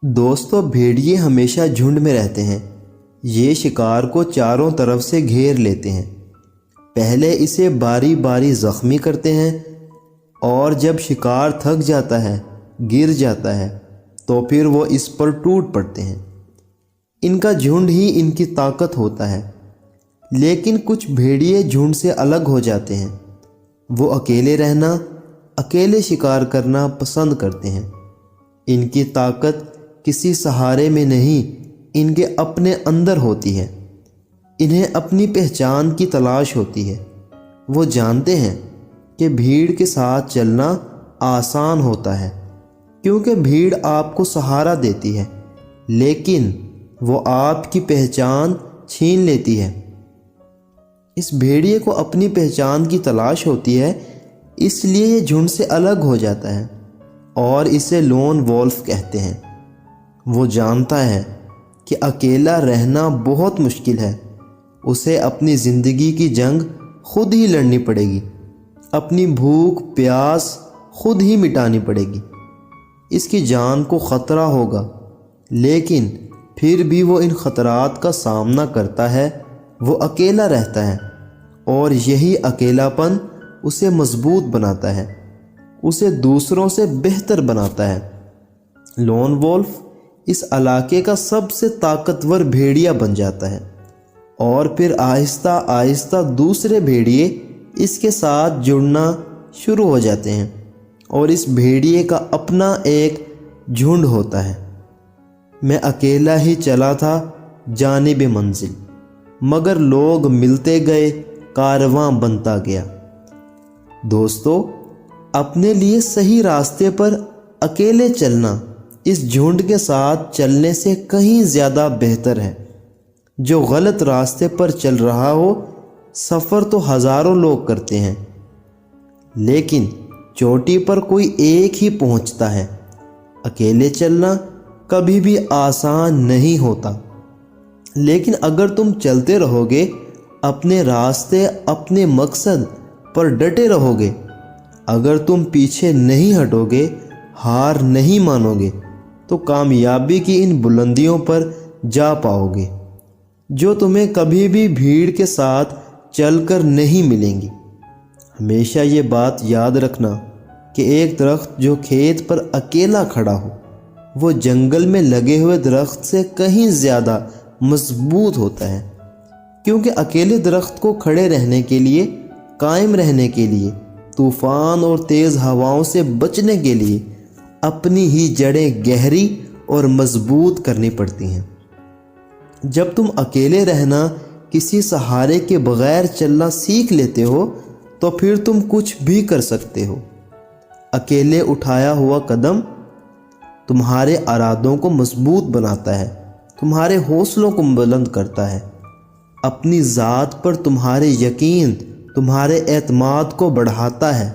دوستو، بھیڑیے ہمیشہ جھنڈ میں رہتے ہیں۔ یہ شکار کو چاروں طرف سے گھیر لیتے ہیں۔ پہلے اسے باری باری زخمی کرتے ہیں اور جب شکار تھک جاتا ہے، گر جاتا ہے، تو پھر وہ اس پر ٹوٹ پڑتے ہیں۔ ان کا جھنڈ ہی ان کی طاقت ہوتا ہے۔ لیکن کچھ بھیڑیے جھنڈ سے الگ ہو جاتے ہیں۔ وہ اکیلے رہنا، اکیلے شکار کرنا پسند کرتے ہیں۔ ان کی طاقت کسی سہارے میں نہیں، ان کے اپنے اندر ہوتی ہے۔ انہیں اپنی پہچان کی تلاش ہوتی ہے۔ وہ جانتے ہیں کہ بھیڑ کے ساتھ چلنا آسان ہوتا ہے، کیونکہ بھیڑ آپ کو سہارا دیتی ہے، لیکن وہ آپ کی پہچان چھین لیتی ہے۔ اس بھیڑیے کو اپنی پہچان کی تلاش ہوتی ہے، اس لیے یہ جھنڈ سے الگ ہو جاتا ہے اور اسے لون وولف کہتے ہیں۔ وہ جانتا ہے کہ اکیلا رہنا بہت مشکل ہے۔ اسے اپنی زندگی کی جنگ خود ہی لڑنی پڑے گی، اپنی بھوک پیاس خود ہی مٹانی پڑے گی۔ اس کی جان کو خطرہ ہوگا، لیکن پھر بھی وہ ان خطرات کا سامنا کرتا ہے۔ وہ اکیلا رہتا ہے اور یہی اکیلاپن اسے مضبوط بناتا ہے، اسے دوسروں سے بہتر بناتا ہے۔ لون وولف اس علاقے کا سب سے طاقتور بھیڑیا بن جاتا ہے، اور پھر آہستہ آہستہ دوسرے بھیڑیے اس کے ساتھ جڑنا شروع ہو جاتے ہیں، اور اس بھیڑیے کا اپنا ایک جھنڈ ہوتا ہے۔ میں اکیلا ہی چلا تھا جانب منزل، مگر لوگ ملتے گئے، کارواں بنتا گیا۔ دوستو، اپنے لیے صحیح راستے پر اکیلے چلنا اس جھنڈ کے ساتھ چلنے سے کہیں زیادہ بہتر ہے۔ جو غلط راستے پر چل رہا ہو، سفر تو ہزاروں لوگ کرتے ہیں، لیکن چوٹی پر کوئی ایک ہی پہنچتا ہے۔ اکیلے چلنا کبھی بھی آسان نہیں ہوتا، لیکن اگر تم چلتے رہو گے، اپنے راستے، اپنے مقصد پر ڈٹے رہو گے، اگر تم پیچھے نہیں ہٹو گے، ہار نہیں مانو گے، تو کامیابی کی ان بلندیوں پر جا پاؤ گے، جو تمہیں کبھی بھی بھیڑ کے ساتھ چل کر نہیں ملیں گی۔ ہمیشہ یہ بات یاد رکھنا کہ ایک درخت جو کھیت پر اکیلا کھڑا ہو، وہ جنگل میں لگے ہوئے درخت سے کہیں زیادہ مضبوط ہوتا ہے، کیونکہ اکیلے درخت کو کھڑے رہنے کے لیے، قائم رہنے کے لیے، طوفان اور تیز ہواؤں سے بچنے کے لیے اپنی ہی جڑیں گہری اور مضبوط کرنی پڑتی ہیں۔ جب تم اکیلے رہنا، کسی سہارے کے بغیر چلنا سیکھ لیتے ہو، تو پھر تم کچھ بھی کر سکتے ہو۔ اکیلے اٹھایا ہوا قدم تمہارے ارادوں کو مضبوط بناتا ہے، تمہارے حوصلوں کو بلند کرتا ہے، اپنی ذات پر تمہارے یقین، تمہارے اعتماد کو بڑھاتا ہے۔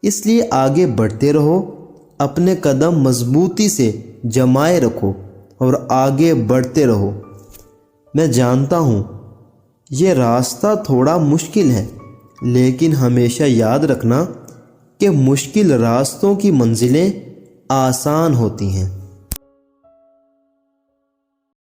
اس لیے آگے بڑھتے رہو، اپنے قدم مضبوطی سے جمائے رکھو اور آگے بڑھتے رہو۔ میں جانتا ہوں یہ راستہ تھوڑا مشکل ہے، لیکن ہمیشہ یاد رکھنا کہ مشکل راستوں کی منزلیں آسان ہوتی ہیں۔